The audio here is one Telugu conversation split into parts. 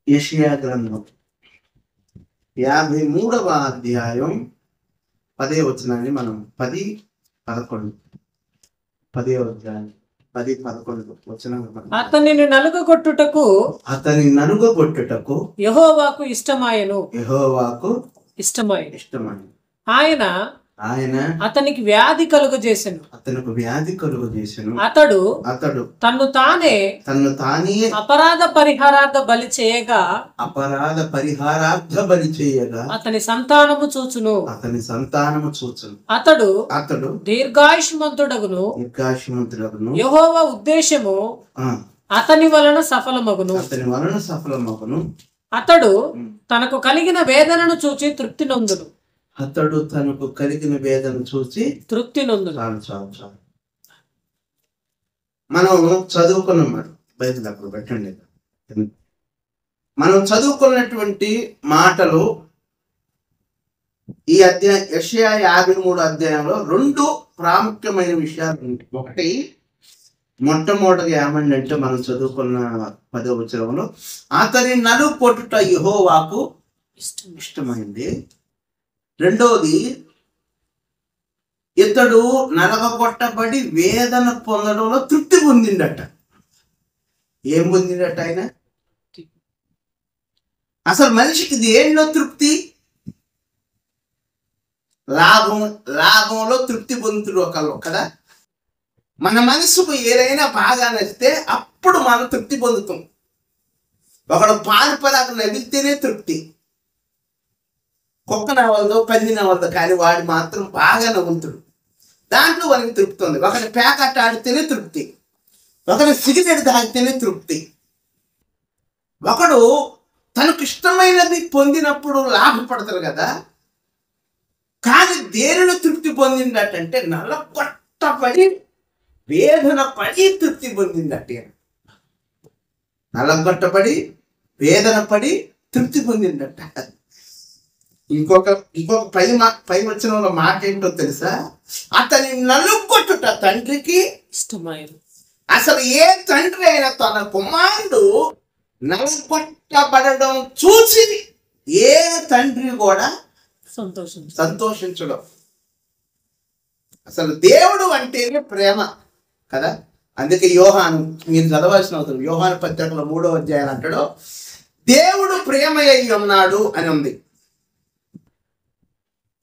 యెషయా గ్రంథం 53వ అధ్యాయం 10వ వచనాన్ని మనం 10-11 10వ అధ్యాయం 10-11 వచనం. అతనిని నలుగగొట్టుటకు యెహోవాకు ఇష్టమాయెను. ఆయన అతనికి వ్యాధి కలుగజేసెను. అతడు తన్ను తానే అపరాధ పరిహారార్థ బలి చేయగా అతని సంతానము చూచును. అతడు దీర్ఘాయుష్మంతుడగును. యెహోవా ఉద్దేశము అతని వలన సఫలమగును. అతడు తనకు కలిగిన వేదనను చూచి తృప్తి నొందును. తృప్తి నొందును. చాలు మనం చదువుకున్నమాట బైబిల్ అప్పుడు పెట్టండి. మనం చదువుకున్నటువంటి మాటలు ఈ అధ్యాయం యెషయా 53 అధ్యాయంలో 2 ప్రాముఖ్యమైన విషయాలు ఉంటాయి. ఒకటి, మొట్టమొదటిగా ఏమంటే మనం చదువుకున్న 10వ వచనంలో అతని నలుగొట్టుట యెహోవాకు ఇష్టమైంది. రెండవది, ఇతడు నలగొట్టబడి వేదన పొందడంలో తృప్తి పొందిండట. ఏం పొందిండట ఆయన? అసలు మనిషికి దేనిలో తృప్తి? లాభంలో తృప్తి పొందుతుడు ఒకళ్ళు కదా. మన మనసుకు ఏదైనా బాగా నచ్చితే అప్పుడు మనం తృప్తి పొందుతాం. ఒకడు పాలు పరాకు నవ్వితేనే తృప్తి. కుక్క నవ్వలదో పంది నవ్వలదో కానీ వాడు మాత్రం బాగా నవ్వుతాడు, దాంట్లో వానికి తృప్తి ఉంది. ఒకటి ప్యాకెట్ ఆడితేనే తృప్తి, ఒకడు సిగరెట్ తాగితేనే తృప్తి. ఒకడు తనకు ఇష్టమైనది పొందినప్పుడు లాభపడతారు కదా. కానీ దేనిలో తృప్తి పొందిందటంటే నలగొట్టబడి వేదన పడి తృప్తి పొందిందట. నలగొట్టబడి వేదన పడి తృప్తి పొందిందట. ఇంకొక పై వచనంలో మాట ఏంటో తెలుసా? అతని నలుగొట్టుట తండ్రికి ఇష్టమైనది. అసలు ఏ తండ్రి అయినా తన కుమారుడు నలుగొట్టబడడం చూసి ఏ తండ్రి కూడా సంతోషించడం. అసలు దేవుడు అంటేనే ప్రేమ కదా. అందుకే యోహాను, మీరు చదవాల్సిన అవసరం, యోహాను పత్రికలో 3వ అధ్యాయం అంటాడు, దేవుడు ప్రేమ అయి ఉన్నాడు అని ఉంది.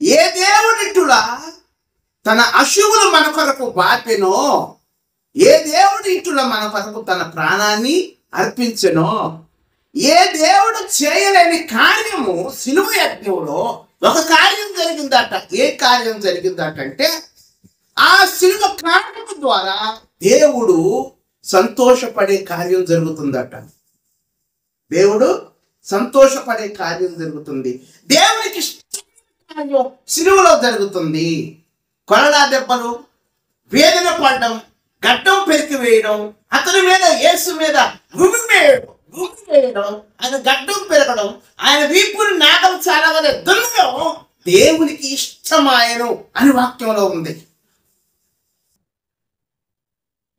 ఏ దేవుడిటులా తన అశువులు మన కొరకు బాపెనో, ఏ దేవుడిటులా మన కొరకు తన ప్రాణాన్ని అర్పించెనో, ఏ దేవుడు చేయలేని కార్యము సిలువ యజ్ఞంలో ఒక కార్యం జరిగిందట. ఏ కార్యం జరిగిందటంటే ఆ సిలువ కార్యము ద్వారా దేవుడు సంతోషపడే కార్యం జరుగుతుందట. దేవుడు సంతోషపడే కార్యం జరుగుతుంది. దేవునికి సిలువలో జరుగుతుంది. కొరడా దెబ్బలు, వేదన పడడం, గడ్డం పెరికి వేయడం, అతని మీద యేసు మీద గుమి వేయడం, ఆయన గడ్డం పెరగడం, ఆయన వీపుని నాగం చాలవలే దున్నడం దేవునికి ఇష్టమాయను అని వాక్యంలో ఉంది.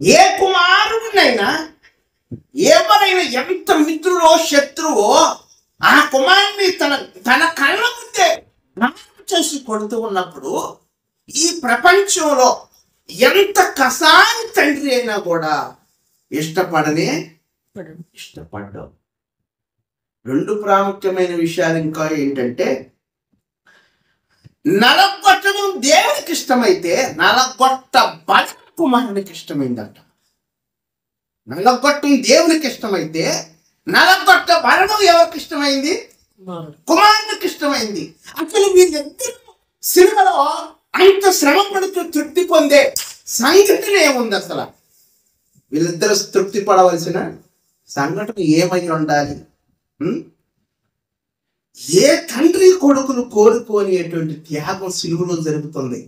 ఏ కుమారుడినైనా ఎవరైనా ఎంత మిత్రులో శత్రువో ఆ కుమారుని తన కళ్ళ ముందే చేసి కొడుతూ ఉన్నప్పుడు ఈ ప్రపంచంలో ఎంత కసాని తండ్రి అయినా కూడా ఇష్టపడ్డాం. 2 ప్రాముఖ్యమైన విషయాలు ఇంకా ఏంటంటే, నలగొట్టడం దేవునికి ఇష్టమైతే నలగొట్టబడి కుమారునికి ఇష్టమైందట. నలగొట్టడం దేవునికి ఇష్టమైతే నలగొట్టబడడం ఎవరికి ఇష్టమైంది? కుమారునికి ఇష్టమైంది. అసలు వీళ్ళిద్దరూ సినిమాలో అంత శ్రమ పడుతూ తృప్తి పొందే సంఘటన ఏముంది? అసలు వీళ్ళిద్దరూ తృప్తి పడవలసిన సంఘటన ఏమై ఉండాలి? ఏ తండ్రి కొడుకులు కోరుకోనేటువంటి త్యాగం సిలువలో జరుగుతుంది.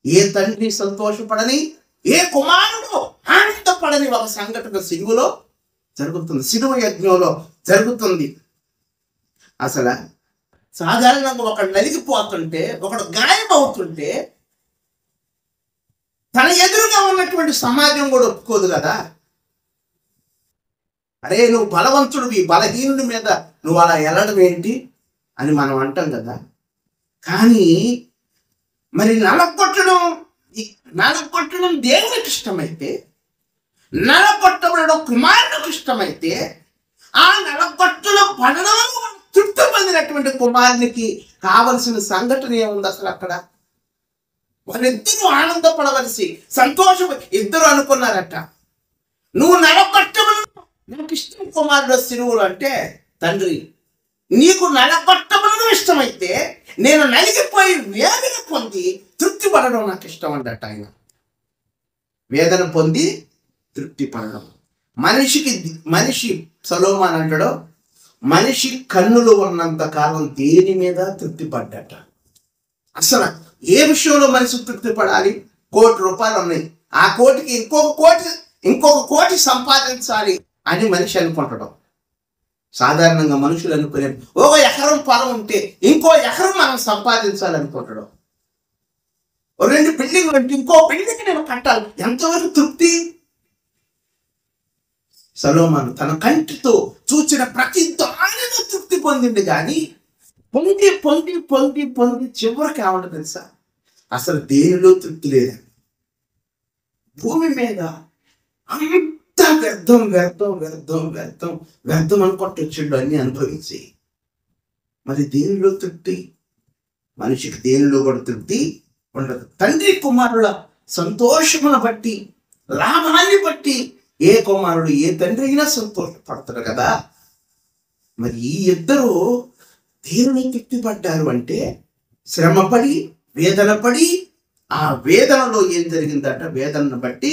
ఏ తండ్రి సంతోషపడని, ఏ కుమారుడు ఆనందపడని ఒక సంఘటన సిలువలో జరుగుతుంది, సిలువ యజ్ఞంలో జరుగుతుంది. అసలు సాధారణంగా ఒకడు నలిగిపోతుంటే, ఒకడు గాయమవుతుంటే తన ఎదురుగా ఉన్నటువంటి సమాజం కూడా ఒప్పుకోదు కదా. అరే నువ్వు బలవంతుడివి, బలహీనుడి మీద నువ్వు అలా వెళ్ళడం ఏంటి అని మనం అంటాం కదా. కానీ మరి నలగొట్టడం దేవునికి ఇష్టమైతే, నలగొట్టబడడం కుమారుడికి ఇష్టమైతే, ఆ నలగొట్టలో పడడం తృప్తి పొందినటువంటి కుమారునికి కావలసిన సంఘటన ఏముంది అసలు అక్కడ? వాళ్ళిద్దరూ ఆనందపడవలసి, సంతోషం ఇద్దరు అనుకున్నారట. నువ్వు నలగొట్టబడు, నాకు ఇష్టం కుమారుడు సిలువలు అంటే, తండ్రి నీకు నలగొట్టబడడం ఇష్టమైతే నేను నలిగిపోయి వేదన పొంది తృప్తి పడడం నాకు ఇష్టం అన్నట్టు ఆయన. వేదన పొంది తృప్తి పడడం. మనిషి సొలొమోను అంటాడు, మనిషి కన్నులు ఉన్నంత కాలం దేని మీద తృప్తి పడ్డట. అసలు ఏ విషయంలో మనిషి తృప్తి పడాలి? ₹1,00,00,000 ఉన్నాయి, ఆ కోటికి ఇంకొక కోటి సంపాదించాలి అని మనిషి అనుకుంటాడు. సాధారణంగా మనుషులు అనుకునే ఒక ఎకరం పొలం ఉంటే ఇంకో ఎకరం మనం సంపాదించాలనుకుంటాడు. 2 బిల్డింగ్లు అంటే ఇంకో బిల్డింగ్ నేను కట్టాలి. ఎంతవరకు తృప్తి? సొలొమోను తన కంటితో చూచిన ప్రతి దానిలో తృప్తి పొందింది, కానీ పొంది పొంది పొంది పొంది చివరికి ఏమంటే తెలుసా, అసలు దేనిలో తృప్తి లేదు. భూమి మీద అంత వ్యర్థం వ్యర్థం వ్యర్థం వ్యర్థం వ్యర్థం అనుకుంటొచ్చిండు అన్ని అనుభవించి. మరి దేనిలో తృప్తి? మనిషికి దేనిలో కూడా తృప్తి ఉండదు. తండ్రి కుమారుల సంతోషమును బట్టి, లాభాన్ని బట్టి ఏ కుమారుడు ఏ తండ్రి అయినా సంతోషపడతాడు కదా. మరి ఈ ఇద్దరు దేనిని తృప్తి పడ్డారు అంటే, శ్రమపడి వేదన పడి, ఆ వేదనలో ఏం జరిగిందట, వేదనను బట్టి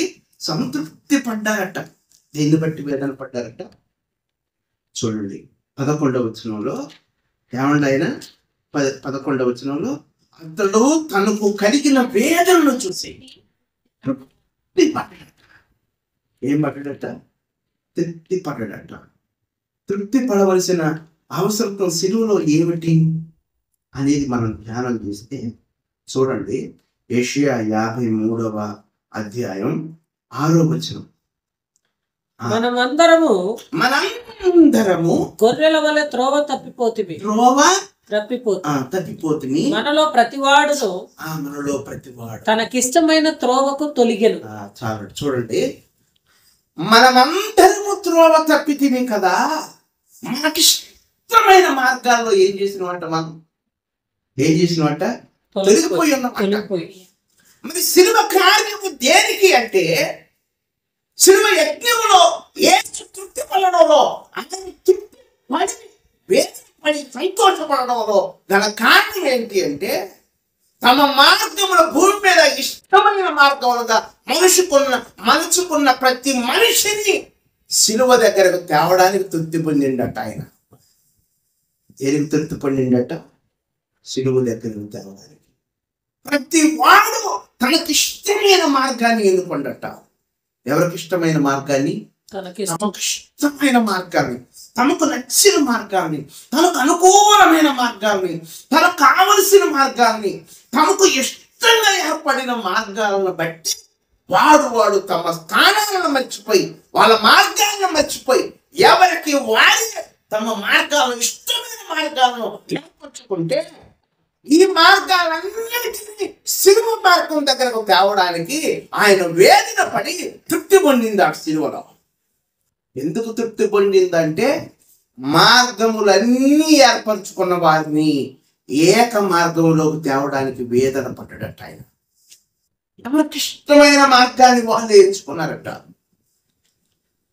సంతృప్తి పడ్డారట. దేన్ని బట్టి వేదన పడ్డారట చూడండి. 11వ వచనంలో ఏమండి ఆయన, 11వ వచనంలో అతడు తనకు కలిగిన వేదనను చూసి తృప్తి పడ్డాడట. ఏం పడ్డాడట? తృప్తి పడ్డాడట. తృప్తి పడవలసిన అవసరం సిలువలో ఏమిటి అనేది మనం ధ్యానం చేస్తే చూడండి. యెషయా 53వ అధ్యాయం 6వ వచనం. మనమందరము గొర్రెల వలె త్రోవ తప్పిపోతిమి, మనలో ప్రతివాడును తనకిష్టమైన త్రోవకు తొలిగెను. చాలు చూడండి, మనమందరము త్రోవ తప్పితిమి కదా. మనకిష్టమైన మార్గాల్లో ఏం చేసినవంట? తొలగిపోయి ఉన్నమాట. మరి సిలువ కార్యము దేనికి అంటే, సిలువ యజ్ఞములో యేసు తృప్తి పడడంలో, ఆయన తృప్తి పడి సంతోషపడడంలో గల కారణం ఏంటి అంటే, తమ మార్గముల భూమి మీద ఇష్టమైన మార్గములుగా మలుచుకున్న ప్రతి మనిషిని సిలువ దగ్గరకు తేవడానికి తృప్తి పొందిండట ఆయన. దేనికి తృప్తి పొందిండట? సిలువ దగ్గరకు తేవడానికి. ప్రతి వాడు తనకి ఇష్టమైన మార్గాన్ని ఎన్నుకొండట. ఎవరికి ఇష్టమైన మార్గాన్ని? తమకు ఇష్టమైన మార్గాన్ని, తమకు నచ్చిన మార్గాన్ని, తనకు అనుకూలమైన మార్గాన్ని, తనకు కావలసిన మార్గాన్ని, తమకు ఇష్టంగా ఏర్పడిన మార్గాలను బట్టి వాడు తమ స్థానాలను మర్చిపోయి, వాళ్ళ మార్గాలను మర్చిపోయి, ఎవరికి వారి తమ మార్గాలను, ఇష్టమైన మార్గాలను ఏర్పరచుకుంటే, ఈ మార్గాలన్నిటినీ సిలువ మార్గం దగ్గరకు తేవడానికి ఆయన వేదన పడి తృప్తి పొందింది ఆ సిలువలో. ఎందుకు తృప్తి పొందిందంటే, మార్గములన్నీ ఏర్పరచుకున్న వారిని ఏక మార్గంలోకి తేవడానికి వేదన పడ్డట ఆయన. ఎవరికి ఇష్టమైన మార్గాన్ని వాళ్ళే ఎంచుకున్నారట.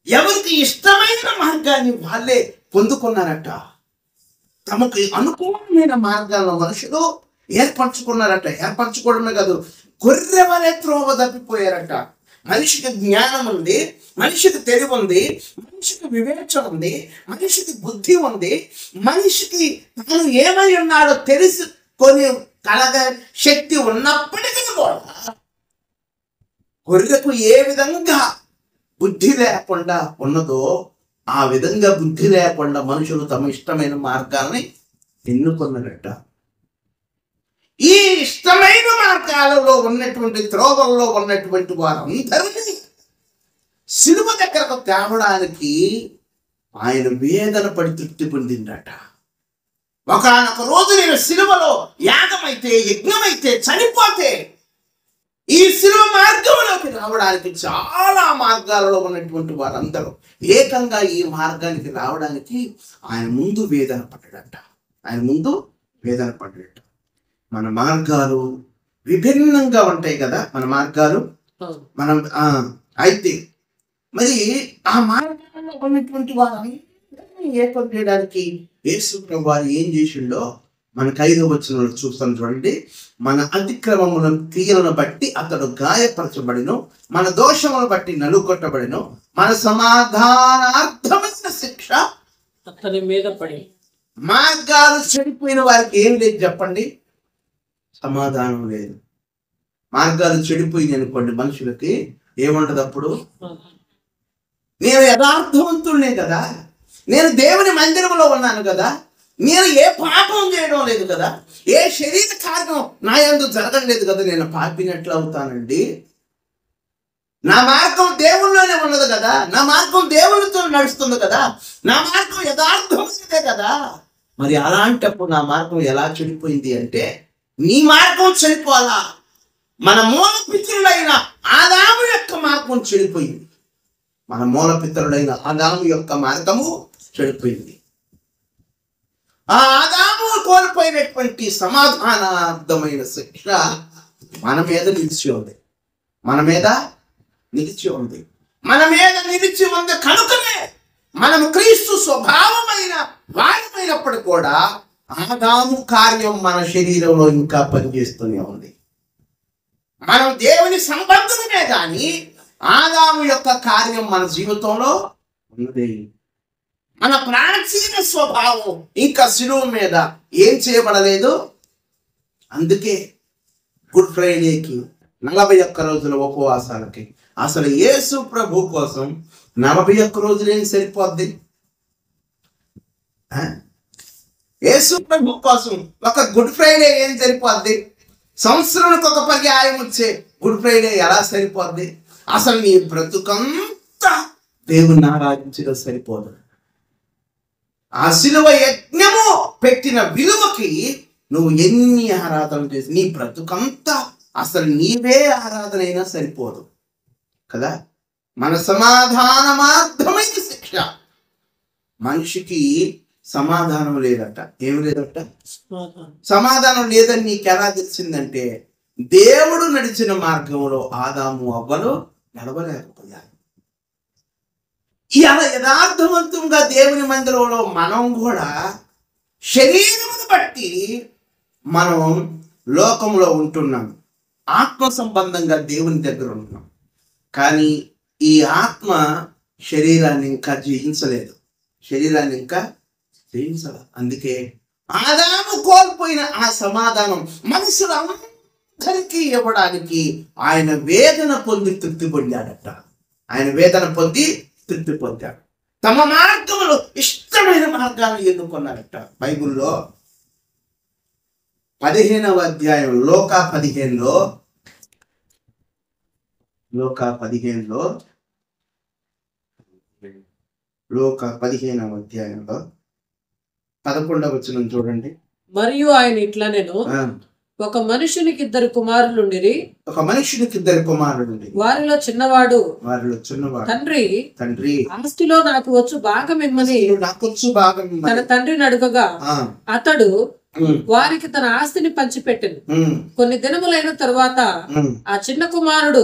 ఎవరికి ఇష్టమైన మార్గాన్ని వాళ్ళే పొందుకున్నారట. తమకు అనుకూలమైన మార్గాలను మనుషులు ఏర్పరచుకున్నారట. ఏర్పరచుకోవడమే కాదు, గొర్రె వలె త్రోవ తప్పిపోయారట. మనిషికి జ్ఞానం ఉంది, మనిషికి తెలివి ఉంది, మనిషికి వివేచన ఉంది, మనిషికి బుద్ధి ఉంది, మనిషికి తాను ఏమై ఉన్నాడో తెలుసుకొని కలగ శక్తి ఉన్నప్పటికీ కూడా గొర్రెకు ఏ విధంగా బుద్ధి లేకుండా ఉన్నదో ఆ విధంగా బుద్ధి లేకుండా మనుషులు తమ ఇష్టమైన మార్గాల్ని ఎన్నుకున్నారట. ఈ ఇష్టమైన మార్గాలలో ఉన్నటువంటి త్రోవల్లో ఉన్నటువంటి వారందరినీ సిలువ దగ్గరకు తేవడానికి ఆయన వేదన పడి తృప్తి పొందిండట. ఒకనొక రోజు నేను సిలువలో యాగమైతే, యజ్ఞమైతే, చనిపోతే ఈ సిలువ మార్గంలోకి రావడానికి చాలా మార్గాలలో ఉన్నటువంటి వారందరూ ఏకంగా ఈ మార్గానికి రావడానికి ఆయన ముందు వేదన పడ్డాడట. ఆయన ముందు వేదన పడ్డాడట. మన మార్గాలు విభిన్నంగా ఉంటాయి కదా, మన మార్గాలు. మనం అయితే మరి ఆ మార్గంలో ఉన్నటువంటి వారందరినీ ఏకం చేయడానికి యేసు ప్రభువు వారు ఏం చేసిండో మనకు 5వ వచనంలో చూస్తాం చూడండి. మన అతిక్రమములను క్రియలను బట్టి అతడు గాయపరచబడిను, మన దోషములను బట్టి నలుగొట్టబడిను, మన సమాధానార్థమైన శిక్ష అతని మీద పడి. మార్గాలు చెడిపోయిన వారికి ఏం లేదు చెప్పండి, సమాధానం లేదు. మార్గాలు చెడిపోయింది అనుకోండి, మనుషులకి ఏముంటది అప్పుడు? నేను యథార్థవంతుడినే కదా, నేను దేవుని మందిరంలో ఉన్నాను కదా, నేను ఏ పాపం చేయడం లేదు కదా, ఏ శరీర కార్యం నా యందు జరగలేదు కదా, నేను పాపినట్లు అవుతానండి. నా మార్గం దేవుళ్ళలోనే ఉన్నది కదా, నా మార్గం దేవునితో నడుస్తుంది కదా, నా మార్గం యథార్థమైనదే కదా. మరి అలాంటప్పుడు నా మార్గం ఎలా చెడిపోయింది అంటే, నీ మార్గం చెడిపోవాలా? మన మూల పితరులైన ఆదాము యొక్క మార్గం చెడిపోయింది. మన మూల పితరులైన ఆదాము యొక్క మార్గము చెడిపోయింది. ఆ ఆదాము కోల్పోయినటువంటి సమాధానార్థమైన శిక్ష మన మీద నిలిచి ఉంది. మన మీద నిలిచి ఉంది. మన మీద నిలిచి ఉంది కనుకనే మనము క్రీస్తు స్వభావమైన వారమైనప్పుడు కూడా ఆదాము కార్యం మన శరీరంలో ఇంకా పనిచేస్తూనే ఉంది. మనం దేవుని సంబంధమే కానీ ఆదాము యొక్క కార్యం మన జీవితంలో ఉన్నది. మన ప్రాణశీల స్వభావం ఇంకా శిలువ మీద ఏం చేయబడలేదు. అందుకే గుడ్ ఫ్రైడేకి 41 రోజుల ఉపవాసాలకి అసలు యేసు ప్రభు కోసం 41 రోజులు ఏం సరిపోద్ది? యేసు ప్రభు కోసం ఒక గుడ్ ఫ్రైడే ఏం సరిపోద్ది? సంవత్సరానికి ఒక పర్యాయం వచ్చే గుడ్ ఫ్రైడే ఎలా సరిపోద్ది? అసలు నీ బ్రతుకంతా దేవుని ఆరాధించడం సరిపోదు. ఆ శిలువ యజ్ఞము పెట్టిన విలువకి నువ్వు ఎన్ని ఆరాధన చేసి నీ బ్రతుకంతా అసలు నీవే ఆరాధన అయినా సరిపోదు కదా. మన సమాధానమార్థమైన శిక్ష. మనిషికి సమాధానం లేదట. ఏమి లేదట? సమాధానం లేదని నీకు ఎలా తెలిసిందంటే, దేవుడు నడిచిన మార్గంలో ఆదాము అవ్వలు నడవలేకపోయారు. ఇలా యథార్థవంతంగా దేవుని మందిరంలో మనం కూడా శరీరమును బట్టి మనం లోకంలో ఉంటున్నాం, ఆత్మ సంబంధంగా దేవుని దగ్గర ఉంటున్నాం. కానీ ఈ ఆత్మ శరీరాన్ని ఇంకా జయించలేదు, శరీరాన్ని ఇంకా జయించలేదు. అందుకే ఆదాము కోల్పోయిన ఆ సమాధానం మనుషులందరికీ ఇవ్వడానికి ఆయన వేదన పొంది తృప్తి పొందాడట. ఆయన వేదన పొంది తృప్తి పొందాడు. తమ మార్గంలో ఇష్టమైన మార్గాన్ని ఎన్నుకున్నారట. బైబిల్లో 15వ అధ్యాయం లోకా 15లో 15వ అధ్యాయంలో 11వ వచనం చూడండి. మరియు ఆయన ఇట్లా, నేను ఒక మనుషునికి 2 కుమారులుండిరి. వారిలో చిన్నవాడు తండ్రి ఆస్తిలో నాకు వచ్చు భాగం ఇమ్మని తన తండ్రిని అడుగగా అతడు వారికి తన ఆస్తిని పంచిపెట్టెను. కొన్ని దినములైన తరువాత ఆ చిన్న కుమారుడు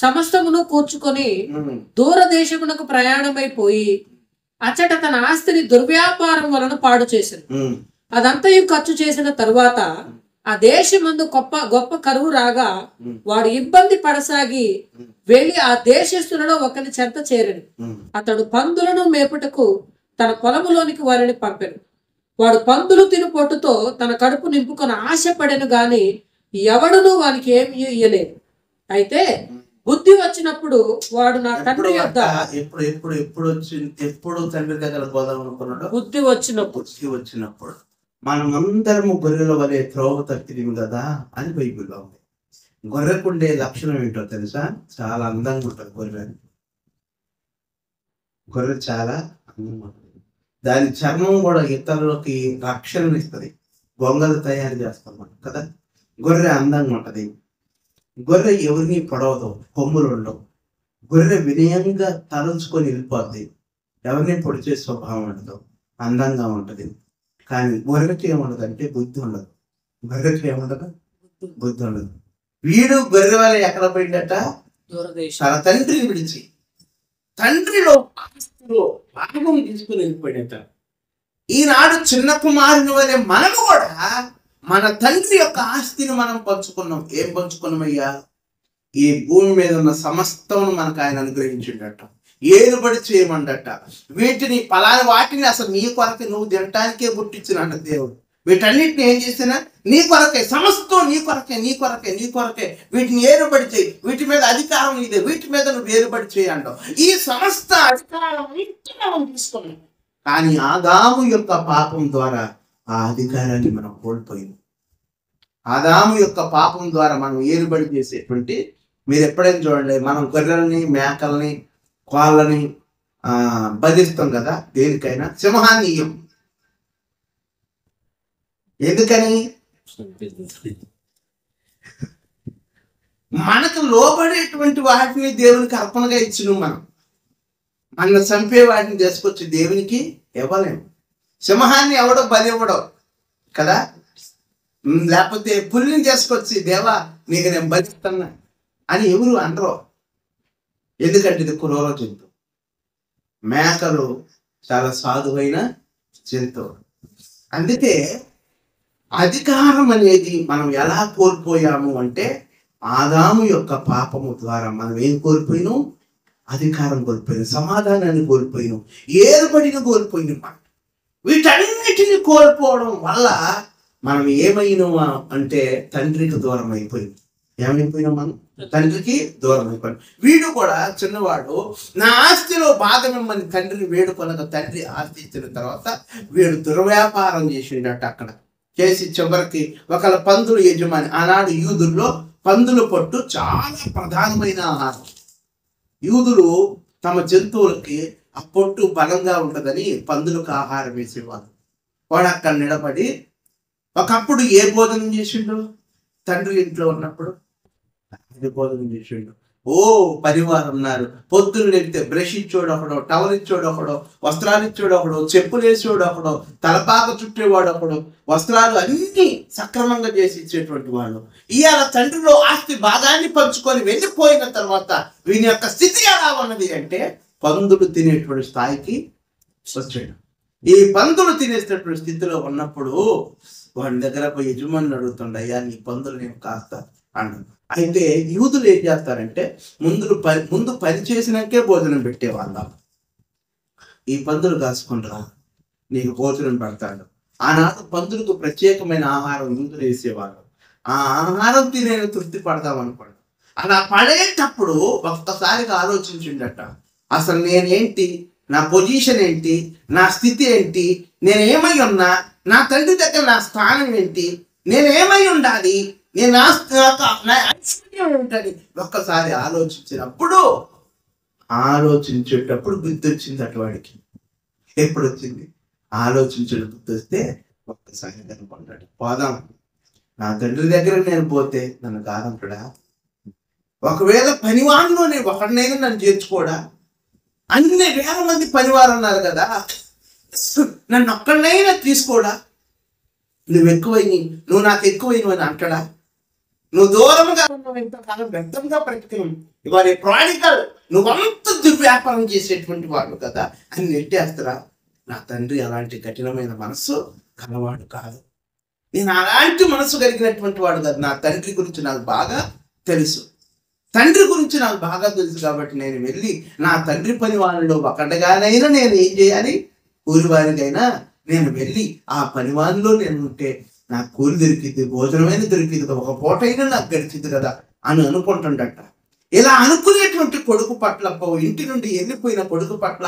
సమస్తమును కూర్చుకొని దూరదేశమునకు ప్రయాణమైపోయి అచ్చట తన ఆస్తిని దుర్వ్యాపారం వలన పాడు చేశాను. అదంతయు ఖర్చు చేసిన తరువాత ఆ దేశమందు గొప్ప కరువు రాగా వాడు ఇబ్బంది పడసాగి వెళ్లి ఆ దేశస్తులలో ఒకరి చెంత చేరను. అతడు పందులను మేపుటకు తన పొలములోనికి వారిని పంపెను. వాడు పందులు తిను పొట్టుతో తన కడుపు నింపుకొని ఆశపడెను గాని ఎవడును వానికి ఏమి ఇయ్యలేదు. అయితే బుద్ధి వచ్చినప్పుడు వాడు నా తండ్రి యొద్ద ఎప్పుడు తండ్రి దగ్గర పోదాం అనుకున్నాడు. బుద్ధి వచ్చినప్పుడు మనమందరము గొర్రెల వలె త్రోవ తప్పిదిము కదా అని బైబిల్లో ఉంది. గొర్రెకుండే లక్షణం ఏంటో తెలుసా? చాలా అందంగా ఉంటుంది గొర్రె చాలా దాని చర్మం కూడా ఇతరులకి రక్షణనిస్తుంది. గొంగలు తయారు చేస్తాం మనం కదా. గొర్రె అందంగా ఉంటది. గొర్రె ఎవరిని పొడవదు, కొమ్ములు ఉండవు. గొర్రె వినయంగా తలంచుకొని వెళ్ళిపోద్ది. ఎవరిని పొడిచే స్వభావం ఉండదు, అందంగా ఉంటది. కానీ గొర్రెకి ఏముండదు అంటే బుద్ధి ఉండదు. గొర్రెకి ఏముండదు, బుద్ధి ఉండదు. వీడు గొర్రె వల్ల ఎక్కడ పోయిందట, తన తండ్రిని విడిచి తండ్రిలో ఆస్తిలో భాగం తీసుకుని వెళ్ళిపోయినట. ఈనాడు చిన్న కుమారుని వలె మనము కూడా మన తండ్రి యొక్క ఆస్తిని మనం పంచుకున్నాం. ఏం పంచుకున్నామయ్యా? ఈ భూమి మీద ఉన్న సమస్తం మనకు ఆయన అనుగ్రహించిండట. ఏలుబడి చేయమండట. వీటిని పలాని వాటిని అసలు నీ కొరకే, నువ్వు తినటానికే పుట్టించినాడు దేవుడు. వీటన్నిటిని ఏం చేసినా నీ కొరకే, సమస్తం నీ కొరకే, నీ కొరకే, నీ కొరకే. వీటిని ఏలుబడి చేయి, వీటి మీద అధికారం ఇదే, వీటి మీద నువ్వు ఏలుబడి చేయి అంటావు. ఈ సమస్త అధికారాన్ని మనం తీసుకున్నాం. కానీ ఆదాము యొక్క పాపం ద్వారా ఆ అధికారాన్ని మనం కోల్పోయింది. ఆదాము యొక్క పాపం ద్వారా మనం ఏలుబడి చేసేటువంటి, మీరు ఎప్పుడైనా చూడండి, మనం గొర్రెల్ని, మేకల్ని, కోళ్ళని బలిస్తాం కదా. దేనికైనా సింహాన్ని ఇయ్యం. ఎందుకని? మనకు లోబడేటువంటి వాటిని దేవునికి అర్పణగా ఇచ్చినాం. మన చంపే వాటిని తీసుకొచ్చి దేవునికి ఇవ్వలేము. సింహాన్ని ఎవడో బలి ఇవ్వడం కదా. లేకపోతే పుల్లిని చేసుకొచ్చి దేవా నీకు నేను బలిస్తున్నా అని ఎవరు అనరు. ఎందుకంటే ఇది క్రూర జంతువు. మేకలు చాలా సాధువైన జంతువు. అందుకే అధికారం అనేది మనం ఎలా కోల్పోయాము అంటే, ఆదాము యొక్క పాపము ద్వారా మనం ఏం కోల్పోయినాం? అధికారం కోల్పోయినాం, సమాధానాన్ని కోల్పోయినాం, ఏర్పడిన కోల్పోయినాం. వీటన్నిటిని కోల్పోవడం వల్ల మనం ఏమైనామా అంటే తండ్రికి దూరం అయిపోయింది. ఏమైపోయినాం? మనం తండ్రికి దూరం అయిపోయినాం. వీడు కూడా చిన్నవాడు, నా ఆస్తిలో భాగం ఇమ్మని తండ్రిని వేడుకొనక తండ్రి ఆస్తి ఇచ్చిన తర్వాత వీడు దుర్వ్యాపారం చేసిండట. అక్కడ చేసి చివరికి ఒకళ్ళ పందులు యజమాని. ఆనాడు యూదుల్లో పందుల పొట్టు చాలా ప్రధానమైన ఆహారం. యూదులు తమ జంతువులకి ఆ పొట్టు బలంగా ఉంటుందని పందులకు ఆహారం వేసేవారు. వాడు అక్కడ నిలబడి ఒకప్పుడు ఏ భోజనం చేసిండు? తండ్రి ఇంట్లో ఉన్నప్పుడు భోజనం చేసిండు. పరివారం ఉన్నారు. పొద్దున్న లేపితే బ్రష్ ఇచ్చోడు ఒకడో, టవల్ ఇచ్చోడు ఒకడో, వస్త్రాలు ఇచ్చోడు ఒకడో, చెప్పులు వేసేవాడు ఒకడో, తలపాక చుట్టేవాడు ఒకడు, వస్త్రాలు అన్ని సక్రమంగా చేసి ఇచ్చేటువంటి వాడు. ఇవాళ తండ్రిలో ఆస్తి భాగాన్ని పంచుకొని వెళ్ళిపోయిన తర్వాత వీని యొక్క స్థితి ఎలా ఉన్నది అంటే, పందులు తినేటువంటి స్థాయికి వచ్చాడు. ఈ పందులు తినేసేటువంటి స్థితిలో ఉన్నప్పుడు వాడి దగ్గర పోయి యజమాని అడుగుతుండ, అయ్యా నీ పందులు నేను కాస్తా అన్నాడు. అయితే యూదులు ఏం చేస్తారంటే, ముందు పని చేసినాకే భోజనం పెట్టేవాళ్ళ. ఈ పందులు కాసుకుంటారా, నీకు భోజనం పెడతాడు. ఆనాడు పందులకు ప్రత్యేకమైన ఆహారం యూదులు వేసేవాళ్ళు. ఆ ఆహారం తినే తృప్తి పడదాం అనుకోండి. అలా పడేటప్పుడు ఒక్కసారిగా ఆలోచించిండట, అసలు నేనేంటి, నా పొజిషన్ ఏంటి, నా స్థితి ఏంటి, నేనేమై ఉన్నా, నా తండ్రి దగ్గర నా స్థానం ఏంటి, నేనేమై ఉండాలి, నేను ఐశ్వర్యం ఉంటుంది. ఒక్కసారి ఆలోచించేటప్పుడు బుద్ధి వచ్చింది అటువాడికి. ఎప్పుడు వచ్చింది? ఆలోచించడం బుద్ధి వస్తే ఒక్కసారి కనుకుంటాడు, పోదాం, నా తండ్రి దగ్గర నేను పోతే నన్ను కాదంటాడా? ఒకవేళ పనివారిలోనే ఒకడినైనా నన్ను చేర్చుకోడా? అన్ని వేల మంది పనివారు ఉన్నారు కదా, నన్ను ఒక్కడినైనా తీసుకోడా? నువ్వు ఎక్కువైంది, నువ్వు నాకు ఎక్కువైనవి అని అంటాడా? నువ్వు దూరంగా ఉన్నావు, ఇంతకాలం వ్యర్థంగా బ్రతికినావు, ఇవాళ ప్రాణికల్, నువ్వంత దుర్వ్యాపారం చేసేటువంటి వాడు కదా అని నెట్టేస్తారా? నా తండ్రి అలాంటి కఠినమైన మనస్సు కలవాడు కాదు. నేను అలాంటి మనసు కలిగినటువంటి వాడు కాదు. నా తండ్రి గురించి నాకు బాగా తెలుసు. కాబట్టి నేను వెళ్ళి నా తండ్రి పని వాళ్ళలో ఒకటిగానైనా నేను ఏం చేయాలి? కూలివారికైనా నేను వెళ్ళి ఆ పనివానిలో నేను ఉంటే నాకు కూలి దొరికింది, భోజనమైన దొరికింది, ఒక పూటైనా నాకు గడిచింది కదా అని అనుకుంటుండట. ఇలా అనుకునేటువంటి కొడుకు పట్ల, ఇంటి నుండి వెళ్ళిపోయిన కొడుకు పట్ల,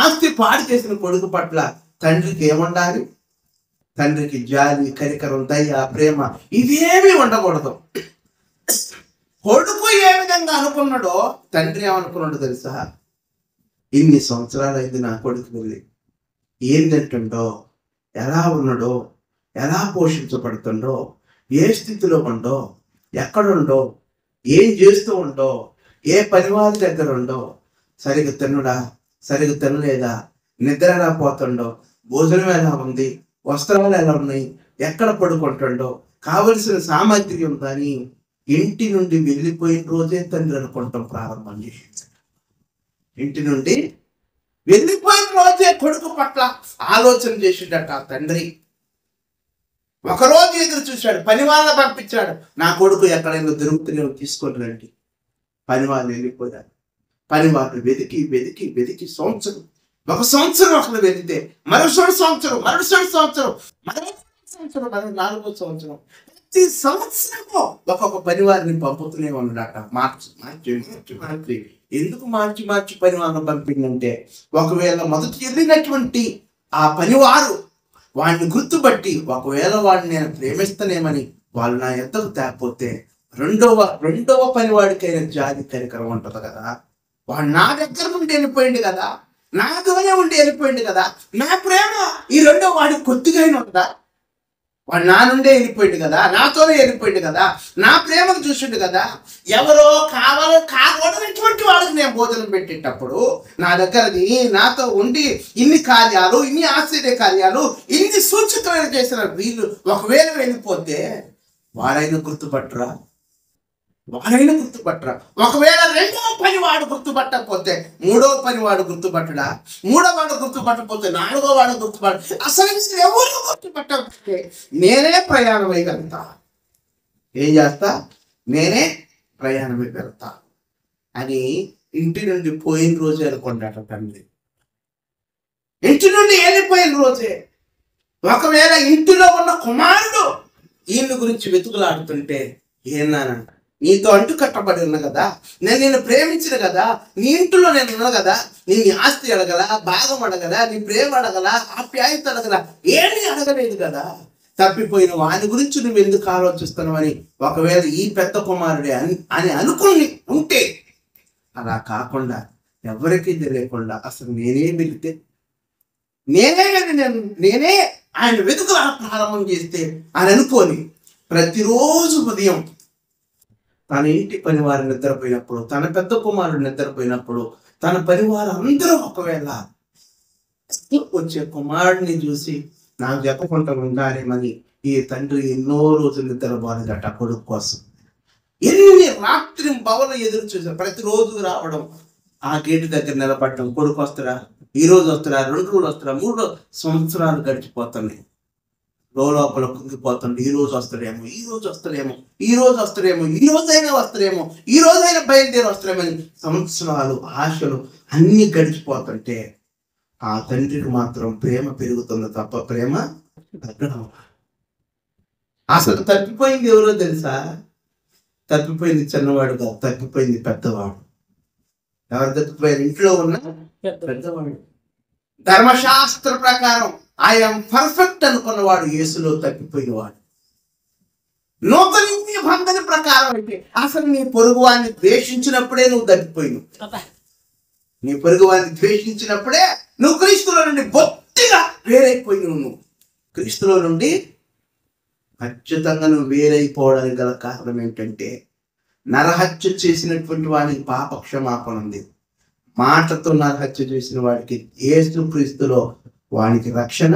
ఆస్తి పాడు చేసిన కొడుకు పట్ల తండ్రికి ఏముండాలి? తండ్రికి జాలి, కనికరం, దయ, ప్రేమ ఇవేమీ ఉండకూడదు. కొడుకు ఏ విధంగా అనుకున్నాడో తండ్రి ఏమనుకున్నాడో తెలుసా? ఇన్ని సంవత్సరాలు అయింది నా కొడుకు వెళ్ళి, ఏం తింటుండో, ఎలా ఉన్నాడో, ఎలా పోషించబడుతుండో, ఏ స్థితిలో ఉండో, ఎక్కడుండో, ఏం చేస్తూ ఉండో, ఏ పనివారి దగ్గర ఉండో, సరిగ్గా తినడా, సరిగ్గా తినలేదా, నిద్ర ఎలా పోతుండో, భోజనం ఎలా ఉంది, వస్త్రాలు ఎలా ఉన్నాయి, ఎక్కడ పడుకుంటుండో, కావలసిన సామగ్రి ఉందని ఇంటి నుండి వెళ్ళిపోయిన రోజే తండ్రి అనుకుంటాం ప్రారంభం చేసి. ఇంటి నుండి వెళ్ళిపోయిన రోజే కొడుకు పట్ల ఆలోచన చేసిండట ఆ తండ్రి. ఒకరోజు ఎదురు చూశాడు, పని వాళ్ళని పంపించాడు, నా కొడుకు ఎక్కడైనా దొరుకుతూనే తీసుకొని రండి. పని వాళ్ళు వెళ్ళిపోయారు. పని వాళ్ళు వెతికి వెతికి వెతికి ఒక సంవత్సరం ఒకరు వెళితే మరుసటి సంవత్సరం, మరుసటి సంవత్సరం, మరో 4వ సంవత్సరం, ప్రతి సంవత్సరము ఒక్కొక్క పని వారిని పంపుతూనే ఉన్నాడట. మార్చి ఎందుకు మార్చి పని వాళ్ళని పంపిందంటే, ఒకవేళ మొదటి వెళ్ళినటువంటి ఆ పనివారు వాడిని గుర్తుపట్టి ఒకవేళ వాడిని నేను ప్రేమిస్తానేమని వాళ్ళు నా ఎద్దకు తేకపోతే రెండవ పనివాడికైనా జాతి కనికరం ఉంటుంది కదా. వాడు నా దగ్గర నుండి వెళ్ళిపోయింది కదా, నాతోనే ఉండి వెళ్ళిపోయింది కదా, నా ప్రేమ ఈ రెండో వాడికి కొద్దిగా ఉంటుందా? వాడు నా నుండే వెళ్ళిపోయింది కదా, నాతోనే వెళ్ళిపోయింది కదా, నా ప్రేమకు చూసిండు కదా. ఎవరో కావాలనేటువంటి వాళ్ళకి నేను భోజనం పెట్టేటప్పుడు నా దగ్గరది నాతో ఉండి ఇన్ని కార్యాలు, ఇన్ని ఆశ్చర్య కార్యాలు, ఇన్ని సూచకలు చేసిన వీళ్ళు ఒకవేళ వెళ్ళిపోతే వారైనా గుర్తుపట్టరా? ఒకవేళ రెండవ పనివాడు గుర్తుపట్టకపోతే మూడవ పనివాడు గుర్తుపట్టడా? మూడోవాడు గుర్తుపట్టకపోతే 4వ వాడు అసలు ఎవరు గుర్తుపట్టకపోతే నేనే ప్రయాణం అయ్యగలుగుతా. ఏం చేస్తా? నేనే ప్రయాణం అయ్యగలుగుతా అని ఇంటి నుండి పోయిన రోజే అనుకున్నాట తండ్రి. ఇంటి నుండి వెళ్ళిపోయిన రోజే. ఒకవేళ ఇంటిలో ఉన్న కుమారుడు ఈయన గురించి వెతుకులాడుతుంటే, ఏనానంట, నీతో అంటు కట్టబడి ఉన్నా కదా, నేను నిన్ను ప్రేమించిన కదా, నీ ఇంట్లో నేను ఉన్నా కదా, నీ ఆస్తి అడగల, భాగం అడగల, నీ ప్రేమ అడగల, ఆప్యాయత అడగల, ఏమీ అడగలేదు కదా. తప్పిపోయిన వాని గురించి నువ్వు ఎందుకు ఆలోచిస్తున్నావు అని ఒకవేళ ఈ పెద్ద కుమారుడే అని అనుకుని ఉంటే, అలా కాకుండా ఎవరికీ తెలియకుండా అసలు నేనే వెళితే, నేనే ఆయన వెతుకు ప్రారంభం చేస్తే అని అనుకోని ప్రతిరోజు ఉదయం తన ఇంటి పనివారు నిద్రపోయినప్పుడు, తన పెద్ద కుమారుడు నిద్రపోయినప్పుడు, తన పరివారం అందరూ ఒకవేళ వచ్చే కుమారుడిని చూసి నాకు చెప్పకుండా ఉండాలేమని ఈ తండ్రి ఎన్నో రోజులు నిద్రపోలేదట కొడుకు కోసం. ఎన్ని రాత్రి బవలు ఎదురు చూసారు. ప్రతిరోజు రావడం, ఆ గేటు దగ్గర నిలబడడం, కొడుకు వస్తారా, ఈ రోజు వస్తారా, 2 రోజులు వస్తారా, 3 సంవత్సరాలు గడిచిపోతున్నాయి. లోపల కుంగిపోతుండే, ఈ రోజు వస్తాడేమో, ఈ రోజైనా బయలుదేరి వస్తాడేమని సంవత్సరాలు ఆశలు అన్ని గడిచిపోతుంటే ఆ తండ్రికి మాత్రం ప్రేమ పెరుగుతుంది తప్ప ప్రేమ తగ్గడం. అసలు తప్పిపోయింది ఎవరో తెలుసా? తప్పిపోయింది చిన్నవాడు కాదు, తప్పిపోయింది పెద్దవాడు. ఎవరు తప్పిపోయారు? ఇంట్లో ఉన్న పెద్దవాడు. ధర్మశాస్త్ర ప్రకారం ఐఎమ్ పర్ఫెక్ట్ అనుకున్నవాడు యేసులో తప్పిపోయినవాడు. నూతన నిబంధన ప్రకారం అయితే అసలు నీ పొరుగువాన్ని ద్వేషించినప్పుడే నువ్వు తప్పిపోయినావు. నీ పొరుగువాన్ని ద్వేషించినప్పుడే నువ్వు క్రీస్తులో నుండి బొత్తిగా వేరైపోయినావు. నువ్వు క్రీస్తులో నుండి ఖచ్చితంగా నువ్వు వేరైపోవడానికి గల కారణం ఏంటంటే, నరహత్య చేసినటువంటి వాడికి పాప క్షమాపణ ఉంది. మాటతో నరహత్య చేసిన వాడికి యేసు క్రీస్తులో వానికి రక్షణ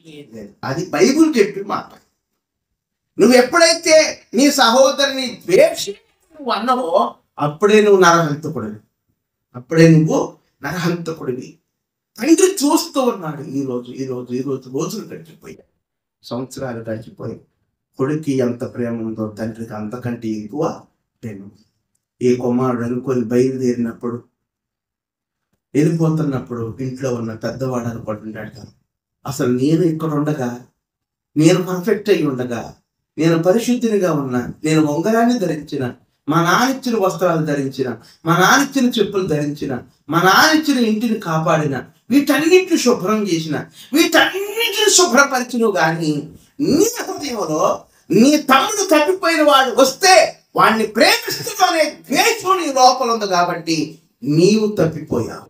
లేదు. అది బైబుల్ చెప్పి మాట. నువ్వు ఎప్పుడైతే నీ సహోదరుని ద్వేషి నువ్వు అన్నవో అప్పుడే నువ్వు నరహంతకుడివి. తండ్రి చూస్తూ ఉన్నాడు. ఈ రోజు రోజులు గడిచిపోయాయి, సంవత్సరాలు గడిచిపోయి కొడుకు ఎంత ప్రేమ ఉందో తండ్రికి అంతకంటే ఎక్కువ ప్రేమ. ఏ కుమారుడు అనుకొని బయలుదేరినప్పుడు, వెళ్ళిపోతున్నప్పుడు ఇంట్లో ఉన్న పెద్దవాడు అనుకుంటుంటాడు, అసలు నేను ఇక్కడ ఉండగా, నేను పర్ఫెక్ట్ అయి ఉండగా, నేను పరిశుద్ధినిగా ఉన్నా, నేను ఉంగరాన్ని ధరించిన, మా నానిచ్చిన వస్త్రాలు ధరించిన, మా నానిచ్చిన చెప్పులు ధరించిన, మా నానిచ్చిన ఇంటిని కాపాడిన, వీటన్నింటిని శుభ్రం చేసిన, వీటన్నింటిని శుభ్రపరిచినవు కానీ నీ హృదయంలో నీ తమ్ముడు తప్పిపోయిన వాడు వస్తే వాడిని ప్రేమిస్తున్న ద్వేషం నీ లోపల ఉంది కాబట్టి నీవు తప్పిపోయావు.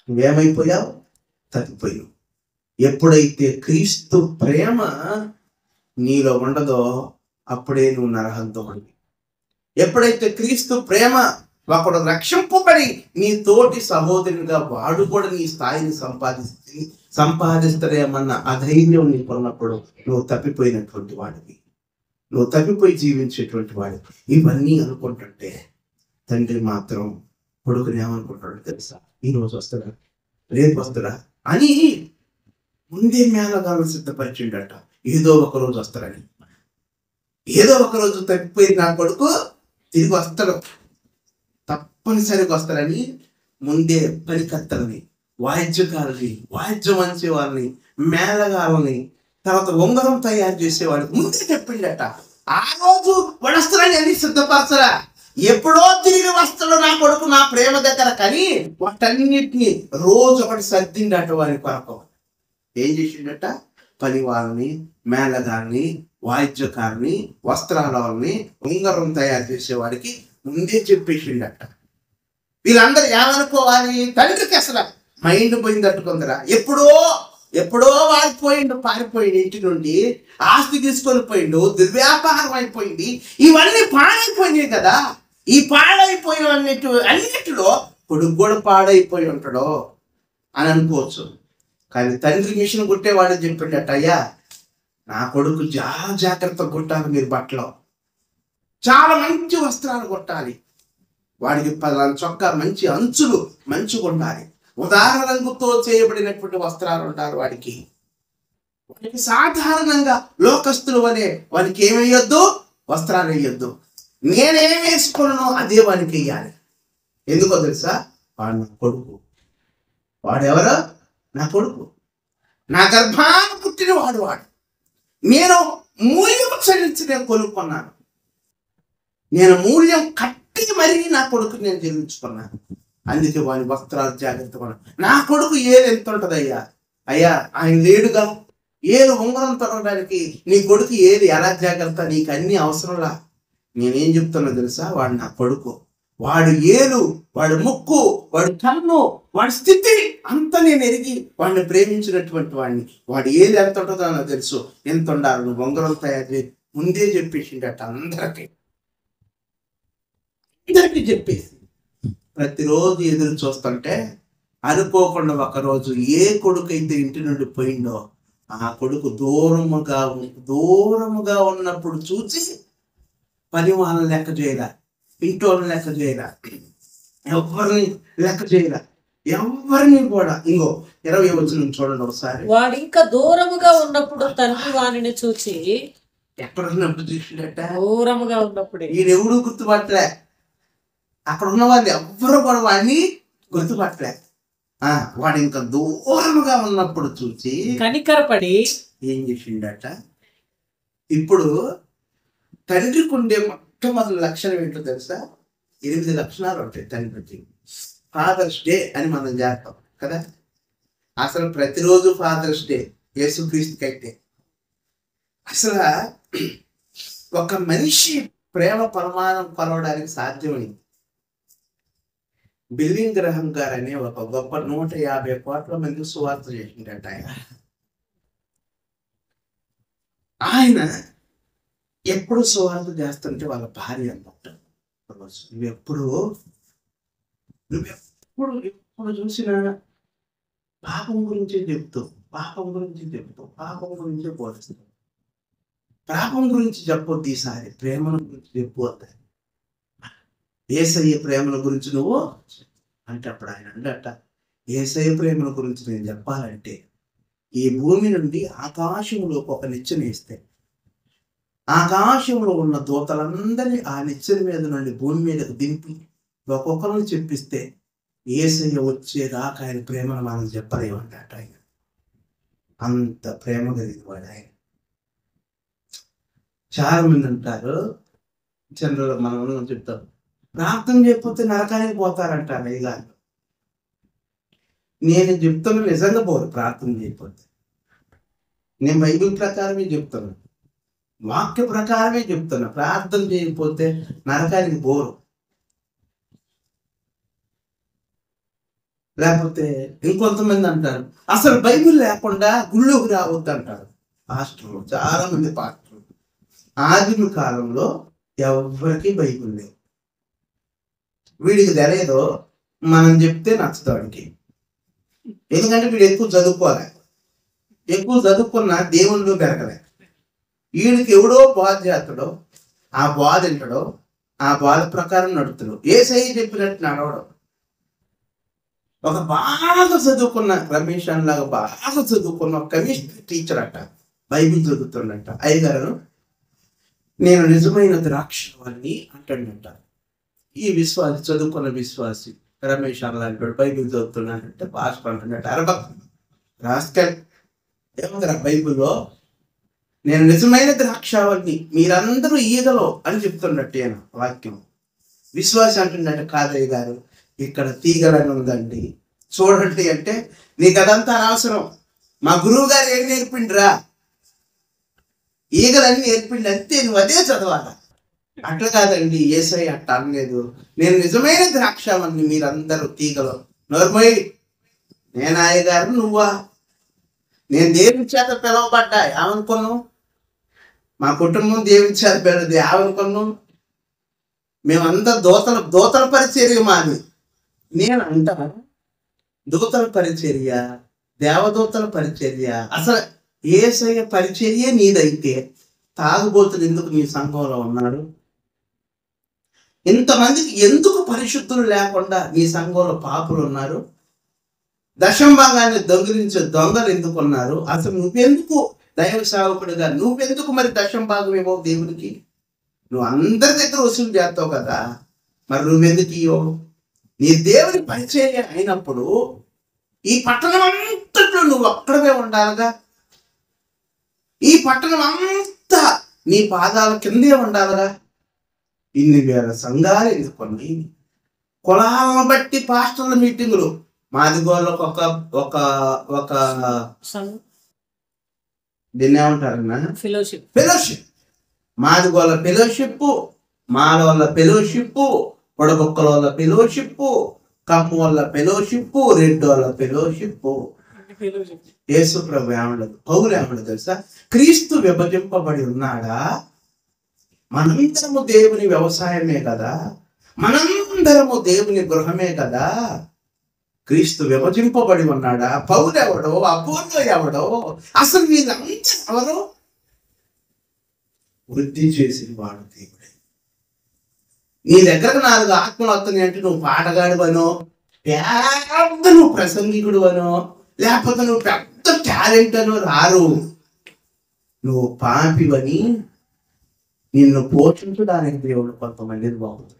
నువ్వేమైపోయావు? తప్పిపోయావు. ఎప్పుడైతే క్రీస్తు ప్రేమ నీలో ఉండదో అప్పుడే నువ్వు నరహంతకుడివి. ఎప్పుడైతే క్రీస్తు ప్రేమ ఒకడు రక్షింపబడి నీ తోటి సహోదరునిగా వాడు కూడా నీ స్థాయిని సంపాదిస్తాడేమన్న అధైర్యం నీకున్నప్పుడు నువ్వు తప్పిపోయినటువంటి వాడివి, నువ్వు తప్పిపోయి జీవించేటువంటి వాడివి. ఇవన్నీ అనుకుంటుంటే తండ్రి మాత్రం కొడుకుని ఏమనుకుంటాడో తెలుసా? ఈరోజు వస్తాడా, రేపు వస్తాడా అని ముందే మేళగాలను సిద్ధపరిచిండట. ఏదో ఒకరోజు వస్తాడని, ఏదో ఒకరోజు తప్పిపోయి నా కొడుకు తిరిగి వస్తాడు, తప్పనిసరిగా వస్తాడని ముందే పనికత్తలని, వాయిద్యకారుని, వాయిద్యం వంచే వాళ్ళని, మేళగాలని, తర్వాత ఉంగరం తయారు చేసేవాడికి ముందే చెప్పిండట. ఆ రోజు వడస్తాడని అని సిద్ధపరచరా, ఎప్పుడో తిరిగి వస్తాడు నా కొడుకు నా ప్రేమ దగ్గర. కానీ వాటన్నిటిని రోజు ఒకటి సర్దిండట వారి కొరకు. ఏం చేసిండట? పని వాళ్ళని, మేళగాన్ని, వాయిద్యకారుని, వస్త్రాల వాళ్ళని, ఉంగరం తయారు చేసేవాడికి ముందే చెప్పేసిండట. వీళ్ళందరూ ఏమనుకోవాలి? తండ్రికి అసలు మైండ్ పోయిందట్టుకుందరా. ఎప్పుడో వాడిపోయిండు, పారిపోయిండు ఇంటి నుండి, ఆస్తి తీసుకొని పోయిండు, దుర్వ్యాపారం అయిపోయింది, ఇవన్నీ పాడైపోయినాయి కదా. ఈ పాడైపోయిన అన్నిటిలో కొడుకు కూడా పాడైపోయి ఉంటాడో అని అనుకోవచ్చు. కానీ తండ్రి మిషన్ కుట్టేవాడు చెప్పిండట, అయ్యా నా కొడుకు చాలా జాగ్రత్తగా కుట్టాలి, మీరు బట్టలు చాలా మంచి వస్త్రాలు కొట్టాలి, వాడికి పలానా చొక్కా మంచి అంచులు మంచిగా ఉండాలి, ఉదాహరణ రంగుతో చేయబడినటువంటి వస్త్రాలు ఉండాలి వాడికి. సాధారణంగా లోకస్తులు అనే వానికి ఏమి వేయొద్దు? వస్త్రాలు వేయొద్దు. నేనేం వేసుకున్నానో అదే వానికి వేయాలి. ఎందుకో తెలుసా? వాడు నా కొడుకు. వాడెవరో? నా కొడుకు, నా గర్భాన పుట్టిన వాడు. నేను మూల్యం చెల్లించి నేను కొనుక్కున్నాను, నేను మూల్యం కట్టి మరీ నా కొడుకు నేను చెల్లించుకున్నాను. అందుకే వాని వస్త్రాలు జాగ్రత్తగా. నా కొడుకు ఏది ఎంత ఉంటుంది అయ్యా? అయ్యా ఆయన లేడుగా, ఏది ఉంగరం తొడగడానికి నీ కొడుకు ఏది ఎలా జాగ్రత్త? నీకు అన్ని అవసరంలా. నేనేం చెప్తున్నా తెలుసా? వాడు నా కొడుకు, వాడు ఏలు, వాడు ముక్కు, వాడు కన్ను, వాడి స్థితి అంతా నేను ఎరిగి వాడిని ప్రేమించినటువంటి వాడిని. వాడు ఏది ఎంత ఉంటుందో నాకు తెలుసు, ఎంత ఉండాలి. నువ్వు ఉంగరం తయారు చేయి ముందే చెప్పేసిండట అందరికీ చెప్పేసి. ప్రతిరోజు ఎదురు చూస్తుంటే అనుకోకుండా ఒకరోజు ఏ కొడుకు అయితే ఇంటి నుండి పోయిండో ఆ కొడుకు దూరముగా ఉన్నప్పుడు చూసి పని వాళ్ళని లెక్క చేయరా, ఇంటోళ్ళని లెక్క చేయరా, ఎవరిని లెక్క చేయరా, ఎవరిని కూడా. ఇంకో 20 వచనం చూడండి ఒకసారి. వాడు ఇంకా దూరముగా ఉన్నప్పుడు తండ్రి వాణిని చూచి, ఎక్కడ ఉన్నప్పుడు చూసిండట? దూరముగా ఉన్నప్పుడే. ఈయన ఎవడు గుర్తుపట్టలే, అక్కడ ఉన్న వాళ్ళు ఎవ్వరు కూడా వాడిని గుర్తుపట్టలే. వాడు ఇంకా దూరముగా ఉన్నప్పుడు చూసి కనికరపడి ఏం చేసిండట? ఇప్పుడు తండ్రికి ఉండే మొట్టమొదటి లక్షణం ఏంటో తెలుసా? 8 లక్షణాలు ఉంటాయి తండ్రికి. ఫాదర్స్ డే అని మనం చేస్తాం కదా. అసలు ప్రతిరోజు ఫాదర్స్ డే యేసుక్రీస్తుకి అయితే. అసలు ఒక మనిషి ప్రేమ పరిమాణం కొలవడానికి సాధ్యమైంది. బిల్లింగ్ గ్రహం గారు అనే ఒక గొప్ప 150 కోట్ల మంది సువార్త చేసిండట ఆయన ఎప్పుడు సువార్త చేస్తుంటే వాళ్ళ భార్య అన్నమాట, నువ్వెప్పుడు చూసినా పాపం గురించే చెప్తావు, పాపం గురించే బోధిస్తావు, పాపం గురించి చెప్పొద్దు, ఈసారి ప్రేమను గురించి చెప్పు అంటారు. యేసయ్య ప్రేమల గురించి నువ్వు అంటే అప్పుడు ఆయన అంటట, యేసయ్య ప్రేమల గురించి నేను చెప్పాలంటే ఈ భూమి నుండి ఆకాశంలోకి ఒక నిచ్చెన వేస్తే ఆకాశంలో ఉన్న దూతలందరినీ ఆ నిచ్చెన మీద నుండి భూమి మీదకు దింపి ఒక్కొక్కరిని చెప్పిస్తే యేసయ్య వచ్చేదాకా ఆయన ప్రేమను మనం చెప్పలేమంటట. ఆయన అంత ప్రేమ కలిగిన వాడు ఆయన. చాలా మంది అంటారు, చంద్రులు మనం చెప్తాం, ప్రార్థన చేయకపోతే నరకానికి పోతారంటారు అయ్యగారు. నేను చెప్తాను, నిజంగా పోరు ప్రార్థన చేయకపోతే. నేను బైబిల్ ప్రకారమే చెప్తాను, వాక్య ప్రకారమే చెప్తున్నా. ప్రార్థన చేయకపోతే నరకానికి పోరు. లేకపోతే ఇంకొంతమంది అంటారు అసలు బైబిల్ లేకుండా గుళ్ళోకి రావద్దు అంటారు పాస్టర్లు, చాలా మంది పాస్టర్లు. ఆదిమ కాలంలో ఎవరికి బైబిల్ లేదు. వీడికి తెలియదో మనం చెప్తే నచ్చదు వాడికి. ఎందుకంటే వీడు ఎక్కువ చదువుకోలే, ఎక్కువ చదువుకున్న దేవుళ్ళు పెరగలే. వీడికి ఎవడో బాధ చేస్తాడో ఆ బాధ వింటాడో ఆ బాధ ప్రకారం నడుతాడు. యేసయ్య చెప్పినట్టు నడవడం. ఒక బాగా చదువుకున్న రమేష్ లాగా బాగా చదువుకున్న ఒక కెమిస్ట్రీ టీచర్ అట బైబిల్ చదువుతుండట. అయ్యగారు నేను నిజమైన ద్రాక్షవాన్ని అంటాడంట. ఈ విశ్వాసి, చదువుకున్న విశ్వాసి రమేష్ అలాంటి బైబిల్ చదువుతున్నాడంటే పాస్టర్ అంటున్నట్టు అరబక్ రాస్కల్ ఏమంటారా బైబిల్లో నేను నిజమైన ద్రాక్షావల్ని మీరందరూ ఈగలో అని చెప్తున్నట్టు ఆయన వాక్యం. విశ్వాసి అంటున్నట్టు కాదయ్య గారు ఇక్కడ తీగలని ఉందండి చూడండి అంటే నీకు అదంతా అనవసరం. మా గురువు గారు ఏం నేర్పిండ్రా? ఈగలన్నీ నేర్పిండి అంతే, నువ్వు అదే చదవాలా. అట్లా కాదండి, యేసయ్య అట్లా అనలేదు. నేను నిజమైన ద్రాక్షావల్ని మీరందరూ తీగలో. నోర్మోయ్, నేను అయ్యగారు నువ్వా? నేను దేవుని చేత పిలవబడ్డా ఏమనుకున్నావు? మా కుటుంబం దేవుని చేత పిలవదు ఏమనుకున్నావు? మేమంతా దూతల పరిచర్య మాది. నేను అంటా దూతల పరిచర్య, దేవదూతల పరిచర్య, అసలు యేసయ్య పరిచర్య నీదైతే తాగుబోతులు ఎందుకు నీ సంఘంలో ఉన్నాడు? ఇంతమందికి ఎందుకు పరిశుద్ధులు లేకుండా నీ సంఘంలో పాపులు ఉన్నారు? దశంభాగాన్ని దొంగిలించే దొంగలు ఎందుకు ఉన్నారు? అసలు నువ్వెందుకు దైవ సేవకుడిగా నువ్వెందుకు మరి దశంభాగం ఇవ్వవు దేవునికి? నువ్వు అందరి దగ్గర వసూలు చేస్తావు కదా, మరి నువ్వెందుకు ఇవ్వవు? నీ దేవుని పరిచర్య అయినప్పుడు ఈ పట్టణం అంతట్లో నువ్వు అక్కడమే ఉండాలిగా. ఈ పట్టణం అంతా నీ పాదాల కిందే ఉండాలిగా. ఇన్ని వేల సంఘాలు ఎందుకొని, కులాలను బట్టి పాస్టర్ల మీటింగులు. మాదిగోళ్ళకు ఒక ఒక దీన్ని ఏమంటారన్నా ఫెలోషిప్. మాదిగోళ్ళ ఫెలోషిప్, మాలవాళ్ళ ఫెలోషిప్, పొడబొక్కల వాళ్ళ ఫెలోషిప్, కమ్ము వాళ్ళ ఫెలోషిప్, రెడ్డి వాళ్ళ ఫెలోషిప్. యేసు ప్రభు ఏమడదు, పౌలు ఏమడదు తెలుసా? క్రీస్తు విభజింపబడి ఉన్నాడా? మనందరము దేవుని వ్యవసాయమే కదా, మనందరము దేవుని గృహమే కదా. క్రీస్తు విభజింపబడి ఉన్నాడా? పౌలు ఎవడో, అపోల్లో ఎవడో, అసలు వీళ్ళందరూ ఎవరు? వృద్ధి చేసిన వాడు దేవుడే. నీ దగ్గరకు 4 ఆత్మలు వస్తున్నాయి అంటే నువ్వు పాటగాడువనో, పెద్ద నువ్వు ప్రసంగికుడు అనో, లేకపోతే నువ్వు పెద్ద టాలెంట్ అనో రారు. నువ్వు పాపివని నిన్ను పోషించడానికి దేవుడు కొంతమందిని బాగుంది.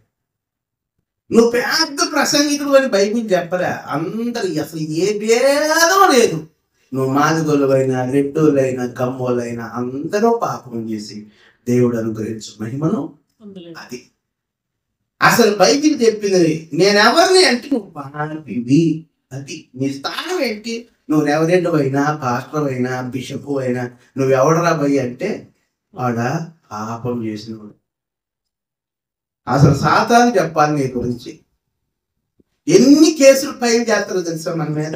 నువ్వు పెద్ద ప్రసంగికుడు అని బైబిల్ చెప్పలే. అందరు అసలు ఏ భేదం లేదు. నువ్వు మాదిగోళ్ళైనా, రెడ్డోళ్ళైనా, కమ్మోళ్ళైనా అందరూ పాపం చేసి దేవుడు అనుగ్రహించు మహిమను అది. అసలు బైబిల్ చెప్పింది నేనెవరిని అంటే నువ్వు పాపివి. అది నీ స్థానం ఏంటి? నువ్వు రెవరెండు అయినా, పాస్టర్ అయినా, బిషప్ అయినా, నువ్వెవడరా పోయి అంటే వాడ పాపం చేసినవాడు. అసలు సాతాను చెప్పాలి నీ గురించి. ఎన్ని కేసులు ఫైల్ చేస్తారో తెలుసా మన మీద?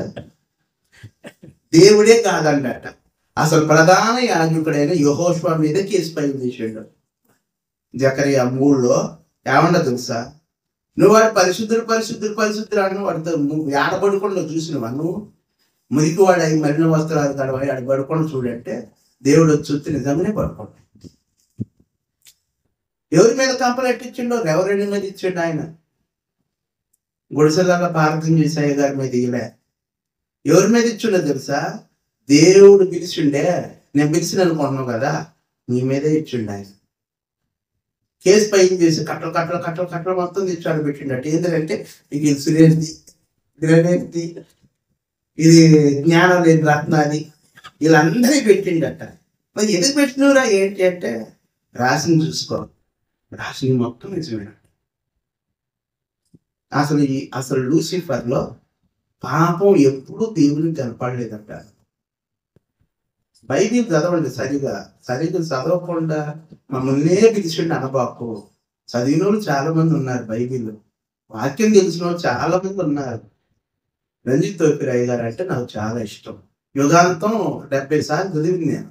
దేవుడే కాదండట. అసలు ప్రధాన యాజకుడైన యెహోషువ మీద కేసు ఫైల్ చేసాడు. జకరియా 3లో ఏమన్నా తెలుసా? నువ్వు వాడు పరిశుద్ధుడు అని వాడితో ఆడబడుకుండా చూసినవా? నువ్వు మురికి వాడు అవి మరిన వస్త్రాలు కడవాయి ఆడ పడుకుండా చూడంటే దేవుడు వచ్చి చూస్తే నిజంగానే పడుకోండి. ఎవరి మీద కంప్లైంట్ ఇచ్చిండో? రెవరెండు మీద ఇచ్చిండు ఆయన. గుడిసెలలో ప్రార్థన చేసే అయ్య గారి మీద ఇలే. ఎవరి మీద ఇచ్చిండో తెలుసా? దేవుడు పిలిచిండే, నేను పిలిచిన అనుకుంటున్నావు కదా, నీ మీదే ఇచ్చిండు ఆయన. కేసు పైన చేసి కట్టలు మొత్తం తెచ్చాడు పెట్టిండట. ఏంటంటే ఇది సురేష్ది, గ్రనేష్ది, ఇది జ్ఞానం లేని రత్నాది, వీళ్ళందరినీ పెట్టిండట. మరి ఎందుకు పెట్టినరా ఏంటి అంటే రాసిని చూసుకో, రాసిని మొత్తం నిజమే. అసలు లూసిఫర్లో పాపం ఎప్పుడూ దేవునికి కనపడలేదంట. బైబిల్ చదవండి సరిగా చదవకుండా మమ్మల్నే పిలిచిండు అనబాకు. చదివిన వాళ్ళు చాలా మంది ఉన్నారు, బైబిల్ వాక్యం తెలిసిన వాళ్ళు చాలా మంది ఉన్నారు. రంజిత్ తోపిరాయ్ గారు అంటే నాకు చాలా ఇష్టం. యుగాంతం 70 సార్లు చదివింది నేను.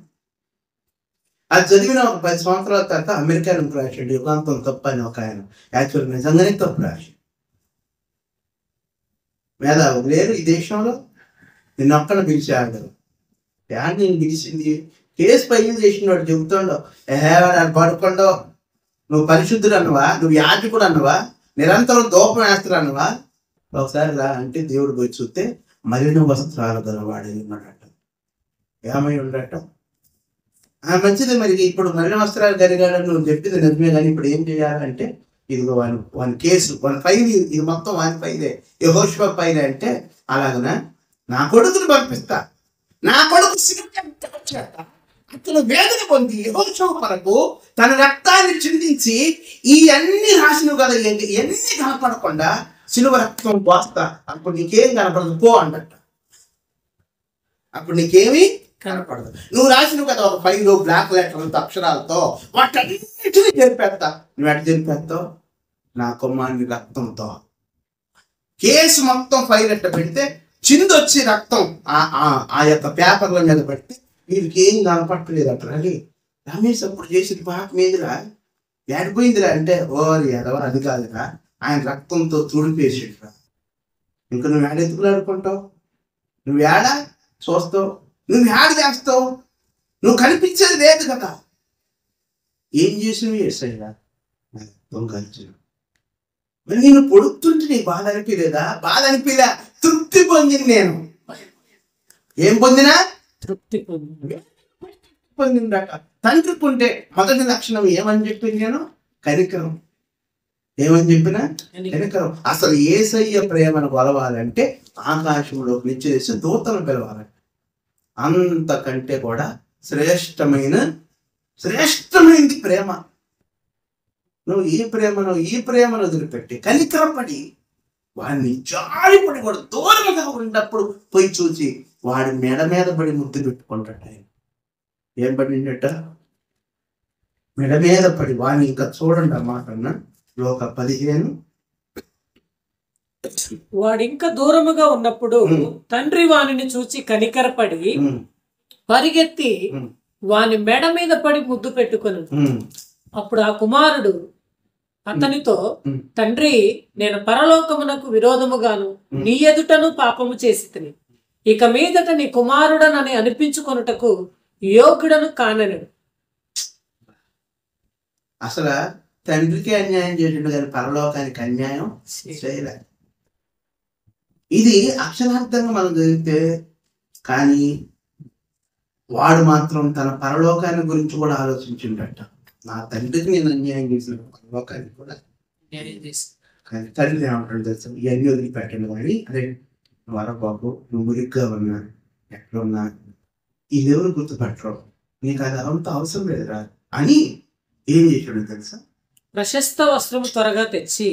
అది చదివిన ఒక 10 సంవత్సరాల తర్వాత అమెరికాను రాశాడు యుగాంతం తప్పు అని ఒక ఆయన. యాక్చువల్ నిజంగానే తప్పు రాశాడు. మేధావులు లేరు ఈ దేశంలో, నిన్ను ఒక్కడ పిలిచాడు. యాడ్ నేను పిలిచింది కేసు ఫైల్ చేసిన వాడు చెబుతుండో పడుకోండో, నువ్వు పరిశుద్ధుడు అన్నవా, నువ్వు యాజకుడు అన్నవా, నిరంతరం దూపం వేస్తాడు అన్నవా, ఒకసారి రా అంటే దేవుడు పోయి చూస్తే మలిన వస్త్రాలు గలవాడు ఉన్నాడట. ఏమై ఉండట? మంచిది. మరి ఇప్పుడు మలిన వస్త్రాలు కలిగాడని నువ్వు చెప్పింది నిజమే, కానీ ఇప్పుడు ఏం చేయాలంటే ఇదిగో వాని కేసు, వాని ఫైల్, ఇది మొత్తం వాని ఫైలే, యెహోషువ ఫైల్ అంటే అలాగన నా కొడుకుని పంపిస్తా, నా కొడుకు అతను వేదన పొంది యెహోషువ కొరకు తన రక్తాన్ని చిందించి ఈ అన్ని రాసినవు కదా, ఎన్ని కనపడకుండా సిలువ రక్తం పోస్తా, అప్పుడు నీకేం కనపడదు పో అన్నట్ట. అప్పుడు నీకేమీ కనపడదు. నువ్వు రాసినవు కదా ఒక ఫైల్ బ్లాక్ లెటర్లతో అక్షరాలతో, వాటన్నిటిని జరిపేస్తా. నువ్వు ఎట్లా జరిపేస్తావు? నా కుమారుని రక్తంతో. కేసు మొత్తం ఫైల్ ఎట్ట పెడితే చిందొచ్చి రక్తం ఆ యొక్క పేపర్ల మీద పెడితే వీరికి ఏం కనపట్టలేదు అట్లా. రమేష్ అప్పుడు చేసిన పాప మీదురా ఏడిపోయిందిరా అంటే, ఓరి ఎదవ అది కాదురా, ఆయన రక్తంతో తుడిపేసిరా. ఇంకా నువ్వు ఏడెత్తుకులు ఆడుకుంటావు, నువ్వు ఏడ చూస్తావు, నువ్వు ఏడ చేస్తావు, నువ్వు కనిపించేది లేదు కదా. ఏం చేసినవి చేస్తాయిరా దొంగలించిన. మరి నేను పొడుతుంటే నీకు బాధ అనిపించలేదా? బాధ అనిపించలే, తృప్తి పొందింది. నేను ఏం పొందినా? తృప్తి పొందిందట. తండ్రికి ఉంటే మొదటి లక్షణం ఏమని చెప్పింది నేను? కనికరం. ఏమని చెప్పినా? కనికరం. అసలు యేసయ్య ప్రేమను కొలవాలంటే ఆకాశంలోకి నిచ్చేసి దూతను పిలవాలంట. అంతకంటే కూడా శ్రేష్టమైనది ప్రేమ. నువ్వు ఈ ప్రేమను వదిలిపెట్టి కనికరపడి వాడిని జారిపడి కూడా దూరంగా ఉన్నప్పుడు పోయి చూసి వాడి మెడ మీద పడి ముద్దు పెట్టుకుంటాడు. ఆయన ఏం పడిందట? మెడ మీద పడి. వాడిని ఇంకా చూడండి అన్నమాట. లోక 15. వాడు ఇంకా దూరముగా ఉన్నప్పుడు తండ్రి వానిని చూచి కనికరపడి పరిగెత్తి వాని మెడ మీద పడి ముద్దు పెట్టుకొని, అప్పుడు ఆ కుమారుడు అతనితో, తండ్రి, నేను పరలోకమునకు విరోధముగాను నీ ఎదుటను పాపము చేసితిని, ఇక మీదట నీ కుమారుడనని అనిపించుకొనుటకు యోగ్యుడను కానెను. అసలు తండ్రికి అన్యాయం చేసిండు కానీ పరలోకానికి అన్యాయం చేయలే. ఇది అక్షరార్థంగా మనం చదివితే, కానీ వాడు మాత్రం తన పరలోకాన్ని గురించి కూడా ఆలోచించిండట. నా తండ్రికి నేను అన్యాయం చేసిన పరలోకానికి కూడా కానీ తండ్రి ఏమంటాడు తెలుసు? ఇవన్నీ వదిలిపెట్టండి కానీ, అదే వరబాబు నువ్వు మురిగ్గా ఉన్నా, ఎక్కడున్నా, వీళ్ళెవరు గుర్తుపెట్టరు, నీకు అది అంత అవసరం లేదురా అని ఏం చేసాడు తెలుసా? ప్రశస్త వస్త్రము త్వరగా తెచ్చి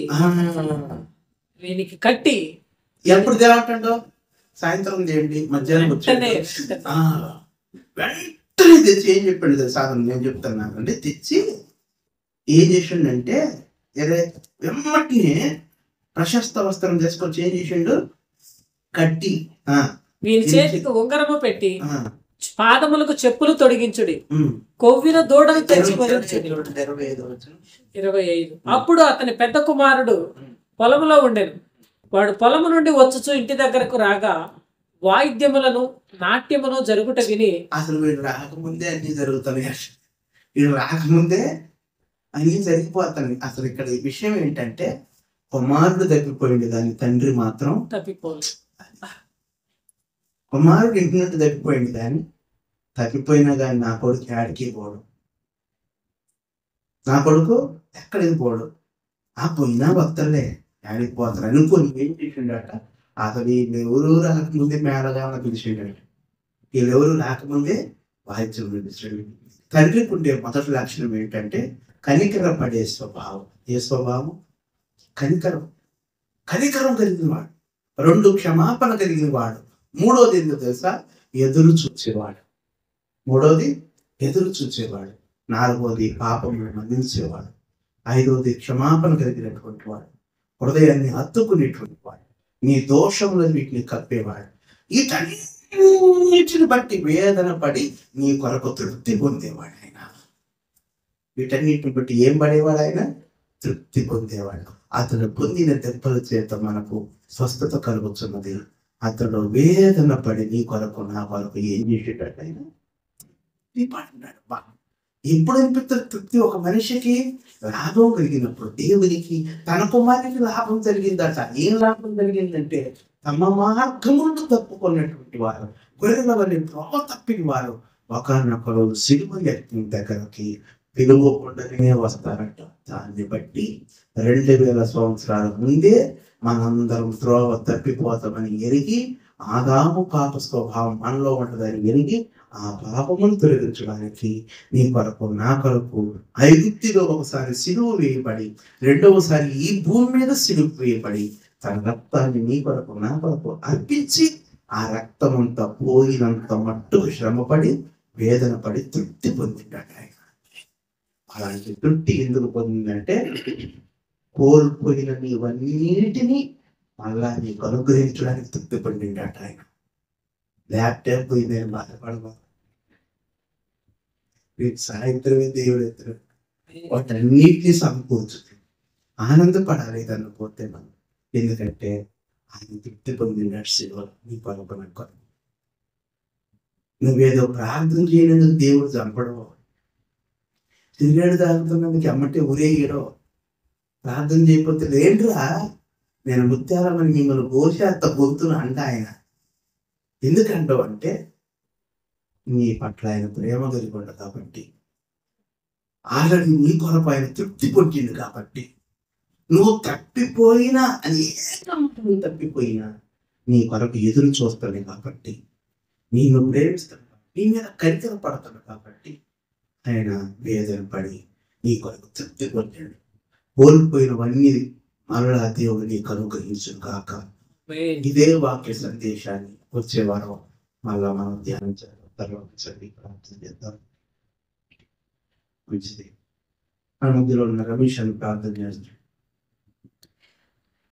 వీనికి కట్టి. ఎప్పుడు దేవంటాడో? సాయంత్రం చేయండి, మధ్యాహ్నం వెంటనే తెచ్చి ఏం చెప్పాడు తెలుసా? నేను చెప్తాను అంటే తెచ్చి ఏం చేసిండంటే వెమ్మటిని ప్రశస్త వస్త్రం తీసుకొచ్చి ఏం చేసిండు? కట్టి వీని చేతికి ఉంగరము పెట్టి పాదములకు చెప్పులు తొడిగించుడి, కొవ్విన దూడను తెచ్చి 25. అప్పుడు అతని పెద్ద కుమారుడు పొలములో ఉండెను. వాడు పొలము నుండి వచ్చుచు ఇంటి దగ్గరకు రాగా వాయిద్యములను నాట్యమును జరుగుట విని, అసలు వీడు రాకముందే అన్ని జరుగుతున్నాయి, వీడు రాకముందే అన్ని జరిగిపోతాయి. అసలు ఇక్కడ ఈ విషయం ఏంటంటే, కుమారుడు తప్పిపోయింది కానీ తండ్రి మాత్రం తప్పిపోలేదు. కుమారుడు ఇంటి నుండి తప్పిపోయింది కానీ, తప్పిపోయినా కానీ నా కొడుకు ఆడికి పోడు, నా కొడుకు ఎక్కడికి పోడు. ఆ పోయినా భక్తులే ఆడికి పోతారు అనుకోని ఏం చేసిండట? అసలు వీళ్ళెవరూ రాకముందే మేళగాన పిలిచిండట, వీళ్ళెవరూ రాకముందే వాయిద్యం పిలిచాడు. తండ్రికి ఉండే మొదటి లక్షణం ఏంటంటే కనికరం పడే స్వభావం. ఏ స్వభావం? కనికరం కలిగిన వాడు. 2 క్షమాపణ కలిగిన వాడు. 3వది ఏంటో తెలుసా? ఎదురు చూసేవాడు. 3వది ఎదురు చూసేవాడు. 4వది పాపమును మన్నించేవాడు. 5వది క్షమాపణ కలిగినటువంటి వాడు. హృదయాన్ని హత్తుకునేటువంటి వాడు. నీ దోషములను వీటిని కప్పేవాడు. వీటన్నిటిని బట్టి వేదన పడి నీ కొరకు తృప్తి పొందేవాడు ఆయన. వీటన్నిటిని బట్టి ఏం పడేవాడు ఆయన? తృప్తి పొందేవాడు. అతడు పొందిన దెబ్బల చేత మనకు స్వస్థత కలుగుతున్నది. అతడు వేదన పడి నీ కొరకు నా కొరకు ఏం చేసేటట్టు ఆయన పడినాడు. ఎప్పుడు అనిపిస్తుంది తృప్తి? ఒక మనిషికి లాభం కలిగినప్పుడు, దేవునికి తన కుమారునికి లాభం జరిగిందట. ఏం లాభం జరిగిందంటే, తమ మార్గములను తప్పుకున్నటువంటి వారు, గొర్రెల వల్ల త్రోవ తప్పిన వారు ఒకరినొకరు సిలువ దగ్గరకి పిలువకుండానే వస్తారట. దాన్ని బట్టి 2000 సంవత్సరాల ముందే మనందరం త్రోవ తప్పిపోతామని ఎరిగి, ఆదాము పాప స్వభావం మనలో ఉంటుందని ఎరిగి, ఆ పాపమును తొలగించడానికి నీ కొరకు నా కొరకు ఐగుప్తిలో ఒకసారి సిలువ వేయబడి, రెండవసారి ఈ భూమి మీద సిలువ వేయబడి, తన రక్తాన్ని నీ కొరకు నా కొరకు అర్పించి, ఆ రక్తమంతా పోయినంత మట్టుకు శ్రమపడి వేదన పడి తృప్తి పొందిండట ఆయన. అలాంటి తృప్తి ఎందుకు పొందిందంటే, కోల్పోయిన నీవన్నిటినీ మళ్ళా నీకు అనుగ్రహించడానికి తృప్తి పొందిండట ఆయన. ల్యాప్టాప్ పోయింది నేను బాధపడను, రేపు సాయంత్రమే దేవుడు ఎత్తుడు వాటన్నిటినీ సమకూర్చుతుంది. ఆనందపడాలి దాన్ని పోతే మనం. ఎందుకంటే ఆయన తృప్తి పొందినాడు శిలువలో నీ కొరకు నా కొరకు. నువ్వేదో ప్రార్థన చేయనందుకు దేవుడు చంపడవు, తిరిగాడు తాగుతున్నందుకు అమ్మటే ఊరేయడో, ప్రార్థన చేయకపోతే లేండ్రా నేను ముత్యాలమని మిమ్మల్ని గోశాత గొంతును అంట ఆయన. ఎందుకంటావు అంటే, నీ పట్ల ఆయన ప్రేమ కలిగి ఉండ కాబట్టి, ఆల్రెడీ నీ కొరకు ఆయన తృప్తి పొందిండు కాబట్టి, నువ్వు తప్పిపోయినా అనేక తప్పిపోయినా నీ కొరకు ఎదురు చూస్తాడు కాబట్టి, నేను ప్రేమిస్తాడు, నీ మీద కరికర పడతాడు కాబట్టి ఆయన వేదన పడి నీ కొరకు తృప్తి పొందాడు. కోల్పోయినవన్నీ మరలా దేవుడు నీకు అనుగ్రహించును కాక. ఇదే వాక్య సందేశాన్ని వచ్చే వారం మళ్ళా మనం ధ్యానించాలి. తర్వాత చదివి ప్రార్థన చేద్దాం. మంచిది. మన మధ్యలో ఉన్న రమేష్ అని ప్రార్థన చేస్తాం.